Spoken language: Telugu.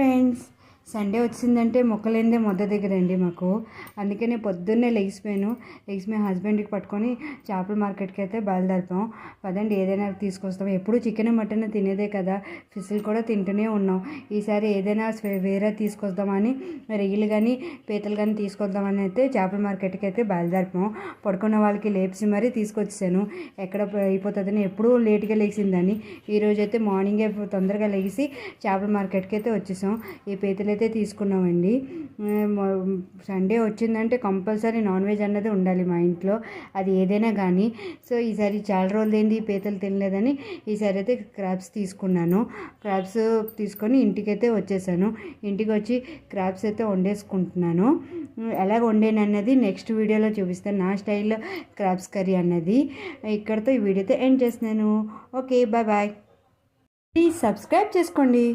ఫ్రెండ్స్, సండే వచ్చిందంటే మొక్కలేందే మొద్ద దగ్గరండి మాకు. అందుకనే పొద్దున్నే లెగిసిపోయాను. మా హస్బెండ్కి పట్టుకొని చేపల మార్కెట్కి అయితే బయలుదేరిపాం. పదండి ఏదైనా తీసుకొస్తాం. ఎప్పుడు చికెన్ మటన్ తినేదే కదా, ఫిష్లు కూడా తింటూనే ఉన్నాం. ఈసారి ఏదైనా వేరే తీసుకొద్దామని, రొయ్యలు కానీ పీతలు కానీ తీసుకొద్దామని అయితే చేపల మార్కెట్కి అయితే బయలుదేరిపాం. పడుకున్న వాళ్ళకి లేపిసి మరీ తీసుకొచ్చాను. ఎక్కడ అయిపోతుందని ఎప్పుడూ లేట్గా లేచిందని ఈరోజైతే మార్నింగే తొందరగా లెగిసి చేపల మార్కెట్కి అయితే వచ్చేసాం. ఈ పీతలు అయితే తీసుకున్నామండి. సండే వచ్చిందంటే కంపల్సరీ నాన్ వెజ్ అన్నది ఉండాలి మా ఇంట్లో, అది ఏదైనా కానీ. సో ఈసారి చాలా రోజులు ఏంది పీతలు తినలేదని ఈసారి అయితే క్రాబ్స్ తీసుకున్నాను. క్రాబ్స్ తీసుకొని ఇంటికైతే వచ్చేసాను. ఇంటికి వచ్చి క్రాబ్స్ అయితే వండేసుకుంటున్నాను. ఎలాగ వండాను అన్నది నెక్స్ట్ వీడియోలో చూపిస్తాను, నా స్టైల్లో క్రాబ్స్ కర్రీ అన్నది. ఇక్కడితో ఈ వీడియో అయితే ఎండ్ చేస్తున్నాను. Okay, bye bye. Please subscribe చేసుకోండి.